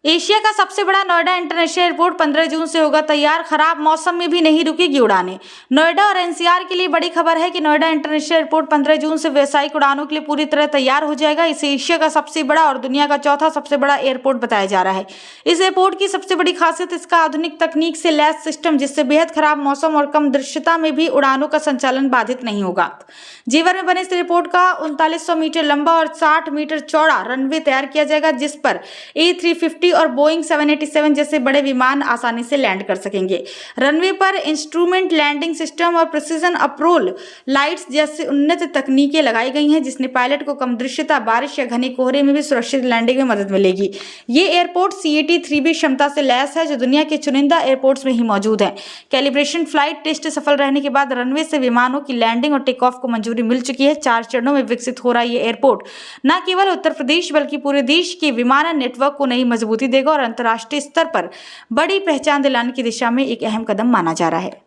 एशिया का सबसे बड़ा नोएडा इंटरनेशनल एयरपोर्ट 15 जून से होगा तैयार। खराब मौसम में भी नहीं रुकेगी उड़ानें। नोएडा और एनसीआर के लिए बड़ी खबर है कि नोएडा इंटरनेशनल एयरपोर्ट 15 जून से व्यावसायिक उड़ानों के लिए पूरी तरह तैयार हो जाएगा। इसे एशिया का सबसे बड़ा और दुनिया का चौथा सबसे बड़ा एयरपोर्ट बताया जा रहा है। इस एयरपोर्ट की सबसे बड़ी खासियत इसका आधुनिक तकनीक से लैस सिस्टम, जिससे बेहद खराब मौसम और कम दृश्यता में भी उड़ानों का संचालन बाधित नहीं होगा। जेवर में बने इस एयरपोर्ट का 3900 मीटर लंबा और 60 मीटर चौड़ा रनवे तैयार किया जाएगा, जिस पर A350 और बोइंग 787 जैसे बड़े विमान आसानी से लैंड कर सकेंगे। रनवे पर इंस्ट्रूमेंट लैंडिंग सिस्टम और प्रिसीजन अप्रोल लाइट्स जैसी उन्नत तकनीकें लगाई गई हैं, जिसने पायलट को कम दृश्यता, बारिश या घने कोहरे में भी सुरक्षित लैंडिंग में मदद मिलेगी। ये एयरपोर्ट CAT 3B क्षमता से लैस है, जो दुनिया के चुनिंदा एयरपोर्ट्स में ही मौजूद है। कैलिब्रेशन फ्लाइट टेस्ट सफल रहने के बाद रनवे से विमानों की लैंडिंग और टेक ऑफ को मंजूरी मिल चुकी है। 4 चरणों में विकसित हो रहा ये एयरपोर्ट न केवल उत्तर प्रदेश बल्कि पूरे देश के विमानन नेटवर्क को नई मजबूती देगा और अंतर्राष्ट्रीय स्तर पर बड़ी पहचान दिलाने की दिशा में एक अहम कदम माना जा रहा है।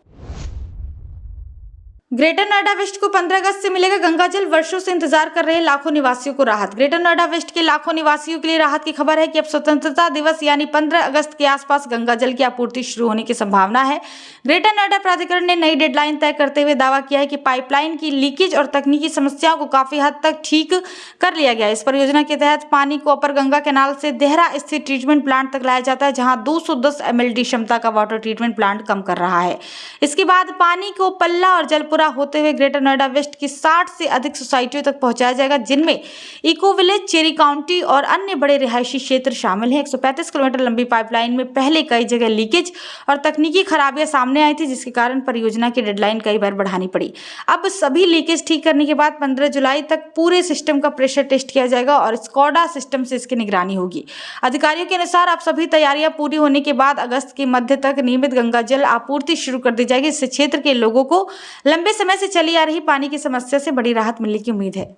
ग्रेटर नोएडा वेस्ट को 15 अगस्त से मिलेगा गंगाजल। वर्षों से इंतजार कर रहे लाखों निवासियों को राहत। ग्रेटर नोएडा वेस्ट के लाखों निवासियों के लिए राहत की खबर है कि अब स्वतंत्रता दिवस यानी 15 अगस्त के आसपास गंगाजल की आपूर्ति शुरू होने की संभावना है। ग्रेटर नोएडा प्राधिकरण ने नई डेडलाइन तय करते हुए दावा किया है कि पाइपलाइन की लीकेज और तकनीकी समस्याओं को काफी हद तक ठीक कर लिया गया है। इस परियोजना के तहत पानी को अपर गंगा कैनाल से देहरा स्थित ट्रीटमेंट प्लांट तक लाया जाता है, जहां 210 MLD क्षमता का वाटर ट्रीटमेंट प्लांट कम कर रहा है। इसके बाद पानी को पल्ला और जलपुरा होते हुए ग्रेटर नोएडा वेस्ट की 60 से अधिक सोसाइटियों तक पहुंचाया जाएगा, जिनमें इको विलेज, चेरी काउंटी और अन्य बड़े रिहायशी क्षेत्र शामिल हैं। 135 किलोमीटर लंबी पाइपलाइन में पहले कई जगह लीकेज और तकनीकी खराबियां सामने आई थी, जिसके कारण परियोजना की डेडलाइन कई बार बढ़ानी पड़ी। अब सभी लीकेज ठीक करने के बाद 15 जुलाई तक पूरे सिस्टम का प्रेशर टेस्ट किया जाएगा और स्कॉडा सिस्टम से इसकी निगरानी होगी। अधिकारियों के अनुसार अब सभी तैयारियां पूरी होने के बाद अगस्त के मध्य तक नियमित गंगा जल आपूर्ति शुरू कर दी जाएगी। इससे क्षेत्र के लोगों को लंबे समय से चली आ रही पानी की समस्या से बड़ी राहत मिलने की उम्मीद है।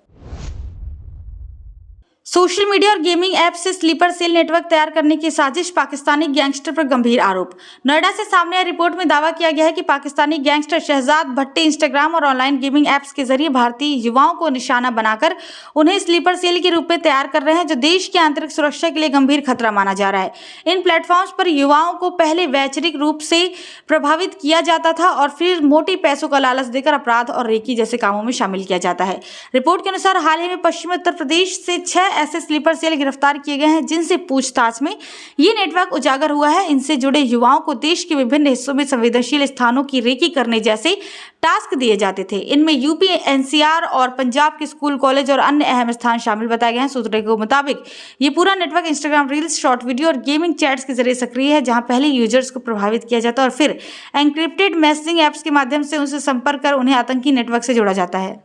सोशल मीडिया और गेमिंग ऐप से स्लीपर सेल नेटवर्क तैयार करने की साजिश, पाकिस्तानी गैंगस्टर पर गंभीर आरोप। नोएडा से सामने आई रिपोर्ट में दावा किया गया है कि पाकिस्तानी गैंगस्टर शहजाद भट्टी इंस्टाग्राम और ऑनलाइन गेमिंग ऐप्स के जरिए भारतीय युवाओं को निशाना बनाकर उन्हें स्लीपर सेल के रूप में तैयार कर रहे हैं, जो देश की आंतरिक सुरक्षा के लिए गंभीर खतरा माना जा रहा है। इन प्लेटफॉर्म्स पर युवाओं को पहले वैचारिक रूप से प्रभावित किया जाता था और फिर मोटी पैसों का लालच देकर अपराध और रेकी जैसे कामों में शामिल किया जाता है। रिपोर्ट के अनुसार हाल ही में पश्चिमी उत्तर प्रदेश से 6 ऐसे स्लीपर सेल गिरफ्तार किए गए हैं, जिनसे पूछताछ में ये नेटवर्क उजागर हुआ है। इनसे जुड़े युवाओं को देश के विभिन्न हिस्सों में संवेदनशील स्थानों की रेकी करने जैसे टास्क दिए जाते थे। इनमें यूपी, एनसीआर और पंजाब के स्कूल, कॉलेज और अन्य अहम स्थान शामिल बताए गए हैं। सूत्रों के मुताबिक ये पूरा network Instagram reels, short video और गेमिंग चैट्स के जरिए सक्रिय है, जहां पहले यूजर्स को प्रभावित किया जाता है और फिर एन्क्रिप्टेड मैसेजिंग ऐप्स के माध्यम से उनसे संपर्क कर उन्हें आतंकी नेटवर्क से जोड़ा जाता है।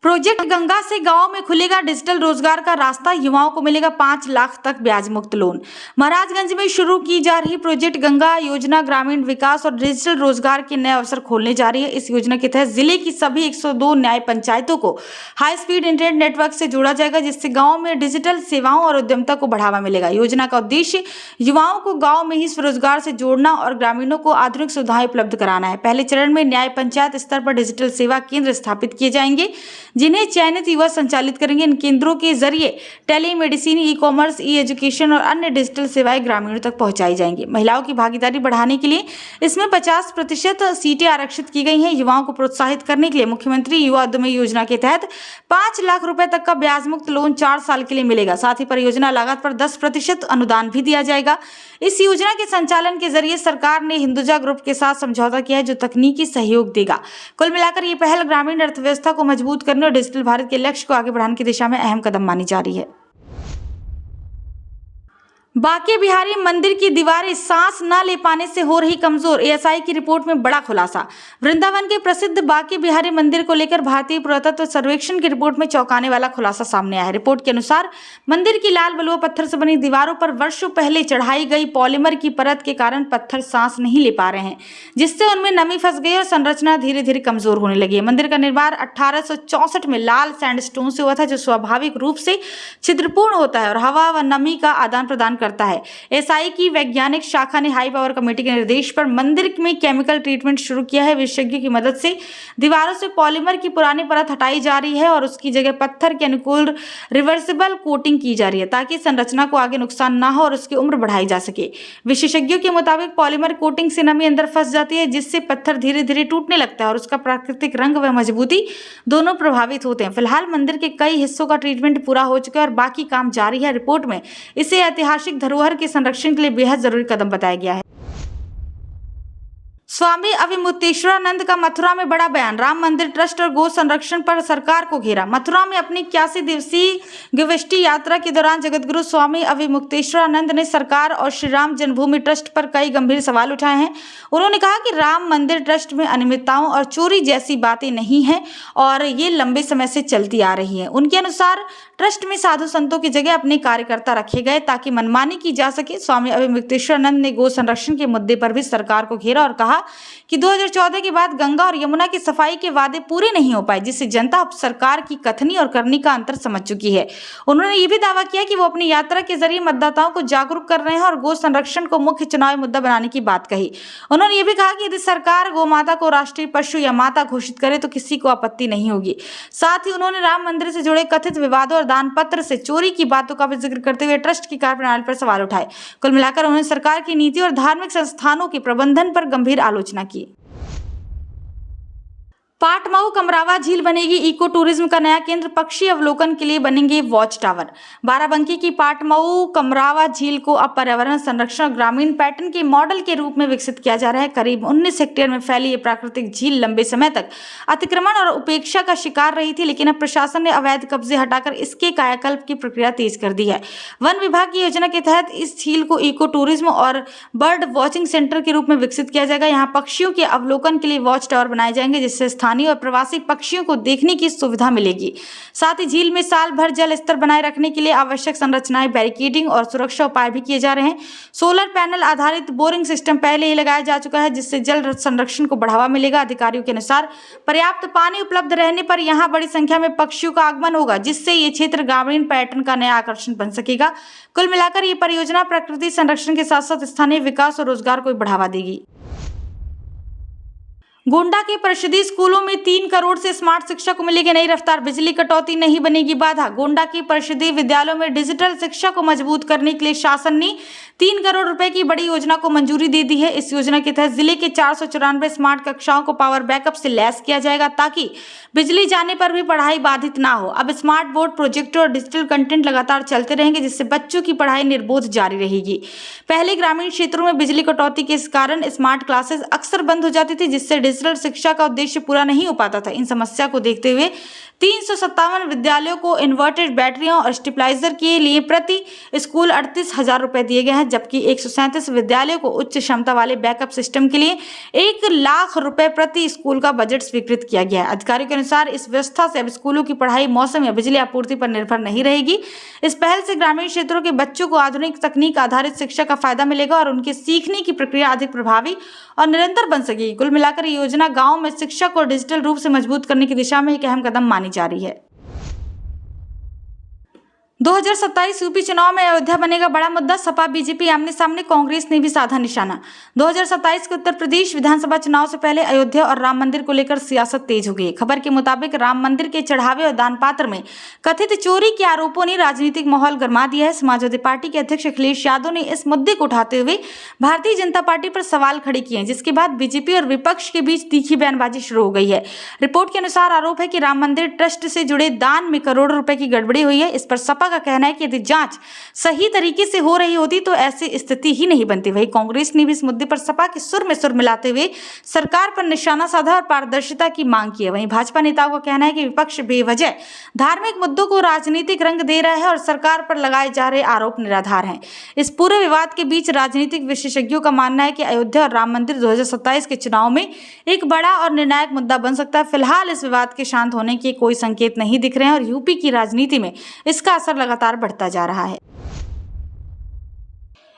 प्रोजेक्ट गंगा से गांव में खुलेगा डिजिटल रोजगार का रास्ता, युवाओं को मिलेगा 5 लाख तक ब्याज मुक्त लोन। महाराजगंज में शुरू की जा रही प्रोजेक्ट गंगा योजना ग्रामीण विकास और डिजिटल रोजगार के नए अवसर खोलने जा रही है। इस योजना के तहत जिले की सभी 102 न्याय पंचायतों को हाई स्पीड इंटरनेट नेटवर्क से जोड़ा जाएगा, जिससे गाँव में डिजिटल सेवाओं और उद्यमता को बढ़ावा मिलेगा। योजना का उद्देश्य युवाओं को गाँव में ही स्वरोजगार से जोड़ना और ग्रामीणों को आधुनिक सुविधाएं उपलब्ध कराना है। पहले चरण में न्याय पंचायत स्तर पर डिजिटल सेवा केंद्र स्थापित किए जाएंगे, जिन्हें चयनित युवा संचालित करेंगे। इन केंद्रों के जरिए टेलीमेडिसिन, ई कॉमर्स, ई एजुकेशन और अन्य डिजिटल सेवाएं ग्रामीणों तक पहुंचाई जाएंगी। महिलाओं की भागीदारी बढ़ाने के लिए इसमें 50% सीटें आरक्षित की गई हैं। युवाओं को प्रोत्साहित करने के लिए मुख्यमंत्री युवा उद्यमी योजना के तहत 5 लाख रुपए तक का ब्याज मुक्त लोन 4 साल के लिए मिलेगा। साथ ही परियोजना लागत पर 10% अनुदान भी दिया जाएगा। इस योजना के संचालन के जरिए सरकार ने हिंदुजा ग्रुप के साथ समझौता किया है, जो तकनीकी सहयोग देगा। कुल मिलाकर ये पहल ग्रामीण अर्थव्यवस्था को मजबूत करने और डिजिटल भारत के लक्ष्य को आगे बढ़ाने की दिशा में अहम कदम मानी जा रही है। बांके बिहारी मंदिर की दीवारें सांस न ले पाने से हो रही कमजोर, एएसआई की रिपोर्ट में बड़ा खुलासा। वृंदावन के प्रसिद्ध बांके बिहारी मंदिर को लेकर भारतीय पुरातत्व सर्वेक्षण की रिपोर्ट में चौंकाने वाला खुलासा सामने आया है। रिपोर्ट के अनुसार मंदिर की लाल बलुआ पत्थर से बनी दीवारों पर वर्षों पहले चढ़ाई गई पॉलीमर की परत के कारण पत्थर सांस नहीं ले पा रहे हैं, जिससे उनमें नमी फंस गई और संरचना धीरे धीरे कमजोर होने लगी है। मंदिर का निर्माण 1864 में लाल सैंडस्टोन से हुआ था, जो स्वाभाविक रूप से छिद्रपूर्ण होता है और हवा व नमी का आदान प्रदान करता है। एसआई की वैज्ञानिक शाखा ने हाई पावर कमेटी के निर्देश पर मंदिर में केमिकल ट्रीटमेंट शुरू किया है। विशेषज्ञों की मदद से दीवारों से पॉलीमर की पुरानी परत हटाई जा रही है और उसकी जगह पत्थर के अनुकूल रिवर्सिबल कोटिंग की जा रही है, ताकि संरचना को आगे नुकसान ना हो और उसकी उम्र बढ़ाई जा सके। विशेषज्ञों के मुताबिक पॉलीमर कोटिंग से नमी अंदर फंस जाती है, जिससे पत्थर धीरे धीरे टूटने लगता है और उसका प्राकृतिक रंग व मजबूती दोनों प्रभावित होते हैं। फिलहाल मंदिर के कई हिस्सों का ट्रीटमेंट पूरा हो चुका है और बाकी काम जारी है। रिपोर्ट में इसे ऐतिहासिक धरोहर के संरक्षण के लिए बेहद जरूरी कदम बताया गया है। स्वामी अविमुक्तेश्वरानंद का मथुरा में बड़ा बयान, राम मंदिर ट्रस्ट और गो संरक्षण पर सरकार को घेरा। मथुरा में अपनी 81 दिवसीय गोष्ठी यात्रा के दौरान जगतगुरु स्वामी अविमुक्तेश्वरानंद ने सरकार और श्री राम जन्मभूमि ट्रस्ट पर कई गंभीर सवाल उठाए हैं। उन्होंने कहा कि राम मंदिर ट्रस्ट में अनियमितताओं और चोरी जैसी बातें नहीं हैं और ये लंबे समय से चलती आ रही है। उनके अनुसार ट्रस्ट में साधु संतों की जगह अपने कार्यकर्ता रखे गए ताकि मनमानी की जा सके। स्वामी अविमुक्तेश्वरानंद ने गो संरक्षण के मुद्दे पर भी सरकार को घेरा और कहा कि 2014 के बाद गंगा और यमुना की सफाई के वादे पूरे नहीं हो पाए, जिससे जनता अब सरकार की कथनी और करनी का अंतर समझ चुकी है। उन्होंने ये भी दावा किया कि वो अपनी यात्रा के जरिए मतदाताओं को जागरूक कर रहे हैं और गो संरक्षण को मुख्य चुनावी मुद्दा बनाने की बात कही। उन्होंने ये भी कहा कि यदि सरकार गो माता को राष्ट्रीय पशु या माता घोषित करे तो किसी को आपत्ति नहीं होगी। साथ ही उन्होंने राम मंदिर से जुड़े कथित विवादों और दान पत्र से चोरी की बातों का भी जिक्र करते हुए ट्रस्ट की कार्यप्रणाली पर सवाल उठाए। कुल मिलाकर उन्होंने सरकार की नीति और धार्मिक संस्थानों के प्रबंधन पर गंभीर आलोचना की। पाटमऊ कमरावा झील बनेगी इको टूरिज्म का नया केंद्र, पक्षी अवलोकन के लिए बनेंगे वॉच टावर। बाराबंकी की पाटमऊ कमरावा झील को अब पर्यावरण संरक्षण और ग्रामीण पैटर्न के मॉडल के रूप में विकसित किया जा रहा है। करीब 19 हेक्टेयर में फैली ये प्राकृतिक झील लंबे समय तक अतिक्रमण और उपेक्षा का शिकार रही थी, लेकिन अब प्रशासन ने अवैध कब्जे हटाकर इसके कायाकल्प की प्रक्रिया तेज कर दी है। वन विभाग की योजना के तहत इस झील को इको टूरिज्म और बर्ड वॉचिंग सेंटर के रूप में विकसित किया जाएगा। यहाँ पक्षियों के अवलोकन के लिए वॉच टावर बनाए जाएंगे, जिससे स्थानीय और प्रवासी पक्षियों को देखने की सुविधा मिलेगी। साथ ही झील में साल भर जल स्तर बनाए रखने के लिए आवश्यक संरचनाएं, बैरिकेडिंग और सुरक्षा उपाय भी किए जा रहे हैं। सोलर पैनल आधारित बोरिंग सिस्टम पहले ही लगाया जा चुका है, जिससे जल संरक्षण को बढ़ावा मिलेगा। अधिकारियों के अनुसार पर्याप्त पानी उपलब्ध रहने पर यहाँ बड़ी संख्या में पक्षियों का आगमन होगा, जिससे ये क्षेत्र ग्रामीण पर्यटन का नया आकर्षण बन सकेगा। कुल मिलाकर ये परियोजना प्रकृति संरक्षण के साथ साथ स्थानीय विकास और रोजगार को बढ़ावा देगी। गोंडा के परिषदीय स्कूलों में 3 करोड़ से स्मार्ट शिक्षा को मिलेगी नई रफ्तार, बिजली कटौती नहीं बनेगी बाधा। गोंडा के परिषदीय विद्यालयों में डिजिटल शिक्षा को मजबूत करने के लिए शासन ने 3 करोड़ रुपए की बड़ी योजना को मंजूरी दे दी है। इस योजना के तहत जिले के 494 स्मार्ट कक्षाओं को पावर बैकअप से लैस किया जाएगा, ताकि बिजली जाने पर भी पढ़ाई बाधित ना हो। अब स्मार्ट बोर्ड, प्रोजेक्टर और डिजिटल कंटेंट लगातार चलते रहेंगे, जिससे बच्चों की पढ़ाई निर्बाध जारी रहेगी। पहले ग्रामीण क्षेत्रों में बिजली कटौती के कारण स्मार्ट क्लासेस अक्सर बंद हो जाती थी, जिससे डिजिटल शिक्षा का उद्देश्य पूरा नहीं हो पाता था। इन समस्या को देखते हुए 357 विद्यालयों को इन्वर्टेड बैटरियों और स्टेबलाइजर के लिए प्रति स्कूल 38,000 रुपए दिए गए हैं, जबकि 137 विद्यालयों को उच्च क्षमता वाले बैकअप सिस्टम के लिए 1 लाख रुपए प्रति स्कूल का बजट स्वीकृत किया गया है। अधिकारियों के अनुसार इस व्यवस्था से अब स्कूलों की पढ़ाई मौसम या बिजली आपूर्ति पर निर्भर नहीं रहेगी। इस पहल से ग्रामीण क्षेत्रों के बच्चों को आधुनिक तकनीक आधारित शिक्षा का फायदा मिलेगा और उनके सीखने की प्रक्रिया अधिक प्रभावी और निरंतर बन सकेगी। कुल मिलाकर ये योजना गाँव में शिक्षा को डिजिटल रूप से मजबूत करने की दिशा में एक अहम कदम मानी जा रही है। 2027 यूपी चुनाव में अयोध्या बनेगा बड़ा मुद्दा, सपा बीजेपी आमने सामने, कांग्रेस ने भी साधा निशाना। 2027 के उत्तर प्रदेश विधानसभा चुनाव से पहले अयोध्या और राम मंदिर को लेकर सियासत तेज हो गई। खबर के मुताबिक राम मंदिर के चढ़ावे और दान पात्र में कथित चोरी के आरोपों ने राजनीतिक माहौल गरमा दिया है। समाजवादी पार्टी के अध्यक्ष अखिलेश यादव ने इस मुद्दे को उठाते हुए भारतीय जनता पार्टी पर सवाल खड़े किए, जिसके बाद बीजेपी और विपक्ष के बीच तीखी बयानबाजी शुरू हो गई है। रिपोर्ट के अनुसार आरोप है कि राम मंदिर ट्रस्ट से जुड़े दान में करोड़ों रुपए की गड़बड़ी हुई है। इस पर सपा बसपा का कहना है कि यदि जांच सही तरीके से हो रही होती तो ऐसी स्थिति ही नहीं बनती। वहीं कांग्रेस ने भी इस मुद्दे पर सपा के सुर में सुर मिलाते हुए सरकार पर निशाना साधा और पारदर्शिता की मांग की है। वहीं भाजपा नेताओं का कहना है कि विपक्ष बेवजह धार्मिक मुद्दों को राजनीतिक रंग दे रहा है और सरकार पर लगाए जा रहे आरोप निराधार हैं। इस पूरे विवाद के बीच राजनीतिक विशेषज्ञों का मानना है कि अयोध्या और राम मंदिर 2027 के चुनाव में एक बड़ा और निर्णायक मुद्दा बन सकता है। फिलहाल इस विवाद के शांत होने के कोई संकेत नहीं दिख रहे हैं और यूपी की राजनीति में इसका असर लगातार बढ़ता जा रहा है।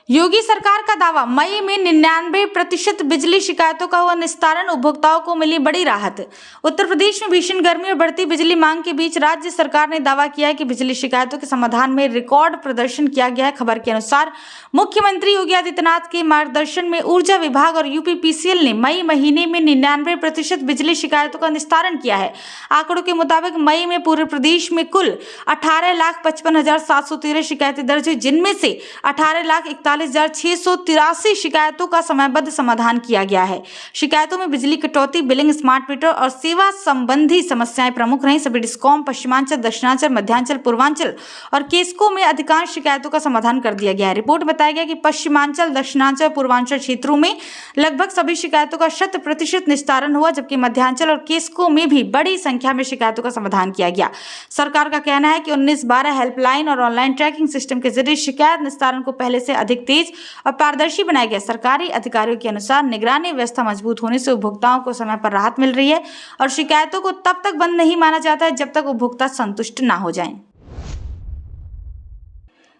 योगी सरकार का दावा, मई में 99% बिजली शिकायतों का हुआ निस्तारण, उपभोक्ताओं को मिली बड़ी राहत। उत्तर प्रदेश में भीषण गर्मी और बढ़ती बिजली मांग के बीच राज्य सरकार ने दावा किया है कि बिजली शिकायतों के समाधान में रिकॉर्ड प्रदर्शन किया गया है। खबर के अनुसार मुख्यमंत्री योगी आदित्यनाथ के मार्गदर्शन में ऊर्जा विभाग और यूपीपीसीएल ने मई महीने में 99% बिजली शिकायतों का निस्तारण किया है। आंकड़ों के मुताबिक मई में पूरे प्रदेश में कुल 18,55,713 शिकायतें दर्ज हुई, जिनमें से 18,41,683 शिकायतों का समयबद्ध समाधान किया गया है। शिकायतों में बिजली कटौती, बिलिंग, स्मार्ट मीटर और सेवा संबंधी समस्याएं प्रमुख रहीं। सभी डिस्कॉम पश्चिमांचल, दक्षिणांचल, मध्यांचल, पूर्वांचल और केसको में अधिकांश शिकायतों का समाधान कर दिया गया है। रिपोर्ट में बताया गया कि पश्चिमांचल, दक्षिणांचल, पूर्वांचल क्षेत्रों में लगभग सभी शिकायतों का 100% निस्तारण हुआ, जबकि मध्यांचल और केसको में भी बड़ी संख्या में शिकायतों का समाधान किया गया। सरकार का कहना है कि 19/12 हेल्पलाइन और ऑनलाइन ट्रैकिंग सिस्टम के जरिए शिकायत निस्तारण को पहले से अधिक तेज और पारदर्शी बनाया गया। सरकारी अधिकारियों के अनुसार निगरानी व्यवस्था मजबूत होने से उपभोक्ताओं को समय पर राहत मिल रही है और शिकायतों को तब तक बंद नहीं माना जाता है जब तक उपभोक्ता संतुष्ट ना हो जाएं।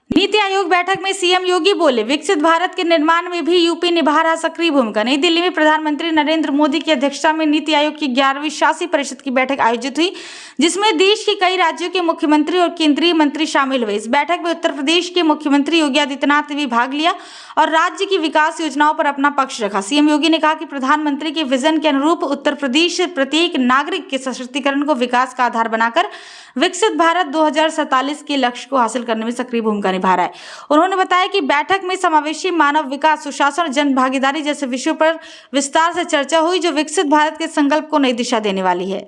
नीति आयोग बैठक में सीएम योगी बोले, विकसित भारत के निर्माण में भी यूपी निभा रहा सक्रिय भूमिका। नई दिल्ली में प्रधानमंत्री नरेंद्र मोदी की अध्यक्षता में नीति आयोग की 11वीं शासी परिषद की बैठक आयोजित हुई, जिसमें देश के कई राज्यों के मुख्यमंत्री और केंद्रीय मंत्री शामिल हुए। इस बैठक में उत्तर प्रदेश के मुख्यमंत्री योगी आदित्यनाथ ने भी भाग लिया और राज्य की विकास योजनाओं पर अपना पक्ष रखा। सीएम योगी ने कहा कि प्रधानमंत्री के विजन के अनुरूप उत्तर प्रदेश प्रत्येक नागरिक के सशक्तिकरण को विकास का आधार बनाकर विकसित भारत 2047 के लक्ष्य को हासिल करने में सक्रिय भूमिका निभा रहा है। उन्होंने बताया कि बैठक में समावेशी मानव विकास, सुशासन और जन भागीदारी जैसे विषयों पर विस्तार से चर्चा हुई, जो विकसित भारत के संकल्प को नई दिशा देने वाली है।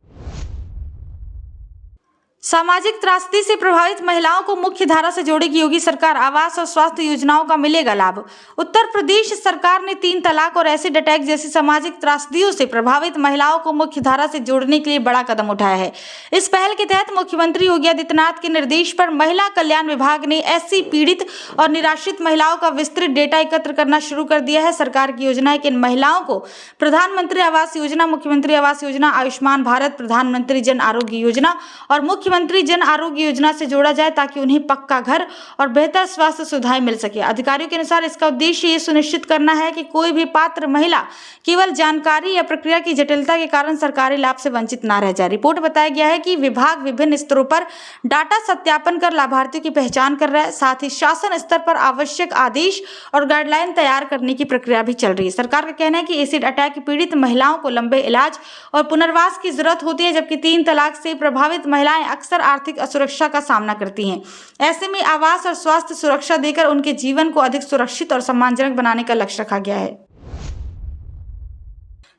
सामाजिक त्रासदी से प्रभावित महिलाओं को मुख्य धारा से जोड़ेगी योगी सरकार, आवास और स्वास्थ्य योजनाओं का मिलेगा लाभ। उत्तर प्रदेश सरकार ने 3 तलाक और एसिड अटैक जैसी सामाजिक त्रासदियों से प्रभावित महिलाओं को मुख्य धारा से जोड़ने के लिए बड़ा कदम उठाया है। इस पहल के तहत मुख्यमंत्री योगी आदित्यनाथ के निर्देश पर महिला कल्याण विभाग ने एससी पीड़ित और निराश्रित महिलाओं का विस्तृत डेटा एकत्र करना शुरू कर दिया है। सरकार की योजना है कि इन महिलाओं को प्रधानमंत्री आवास योजना, मुख्यमंत्री आवास योजना, आयुष्मान भारत, प्रधानमंत्री जन आरोग्य योजना और मुख्यमंत्री जन आरोग्य योजना से जोड़ा जाए, ताकि उन्हें पक्का घर और बेहतर स्वास्थ्य सुविधाएं मिल सके। अधिकारियों के अनुसार इसका उद्देश्य ये सुनिश्चित करना है कि कोई भी पात्र महिला केवल जानकारी या प्रक्रिया की जटिलता के कारण सरकारी लाभ से वंचित न रह जाए। रिपोर्ट में बताया गया है कि विभाग विभिन्न स्तरों पर डाटा सत्यापन कर लाभार्थियों की पहचान कर रहा है। साथ ही शासन स्तर पर आवश्यक आदेश और गाइडलाइन तैयार करने की प्रक्रिया भी चल रही है। सरकार का कहना है कि एसिड अटैक पीड़ित महिलाओं को लंबे इलाज और पुनर्वास की जरूरत होती है, जबकि 3 तलाक से प्रभावित महिलाएं अक्सर आर्थिक असुरक्षा का सामना करती हैं। ऐसे में आवास और स्वास्थ्य सुरक्षा देकर उनके जीवन को अधिक सुरक्षित और सम्मानजनक बनाने का लक्ष्य रखा गया है।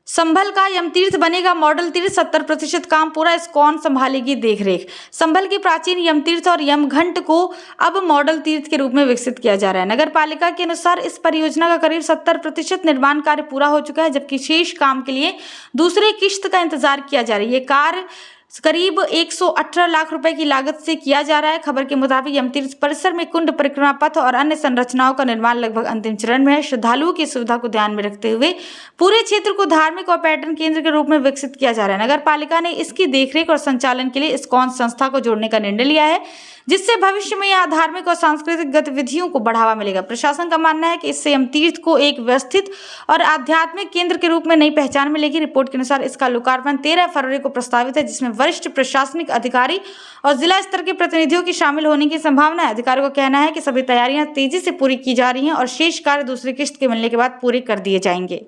संभल का यमतीर्थ बनेगा मॉडल तीर्थ, 70% काम पूरा, इस्कॉन संभालेगी देखरेख। संभल की प्राचीन यमतीर्थ और यमघंट को अब मॉडल तीर्थ के रूप में विकसित किया जा रहा है। नगर पालिका के अनुसार इस परियोजना का करीब 70% निर्माण कार्य पूरा हो चुका है, जबकि शेष काम के लिए दूसरे किश्त का इंतजार किया जा रहा है। ये कार्य करीब 118 लाख रुपए की लागत से किया जा रहा है। खबर के मुताबिक यमतीर्थ परिसर में कुंड, परिक्रमा पथ और अन्य संरचनाओं का निर्माण लगभग अंतिम चरण में है। श्रद्धालुओं की सुविधा को ध्यान में रखते हुए पूरे क्षेत्र को धार्मिक और पर्यटन केंद्र के रूप में विकसित किया जा रहा है। नगर पालिका ने इसकी देखरेख और संचालन के लिए इस्कॉन संस्था को जोड़ने का निर्णय लिया है, जिससे भविष्य में यहाँ धार्मिक और सांस्कृतिक गतिविधियों को बढ़ावा मिलेगा। प्रशासन का मानना है कि इससे यमतीर्थ को एक व्यवस्थित और आध्यात्मिक केंद्र के रूप में नई पहचान मिलेगी। रिपोर्ट के अनुसार इसका लोकार्पण 13 फरवरी को प्रस्तावित है, जिसमें वरिष्ठ प्रशासनिक अधिकारी और जिला स्तर के प्रतिनिधियों की शामिल होने की संभावना है। अधिकारियों का कहना है कि सभी तैयारियां तेजी से पूरी की जा रही हैं और शेष कार्य दूसरी किश्त के मिलने के बाद पूरे कर दिए जाएंगे।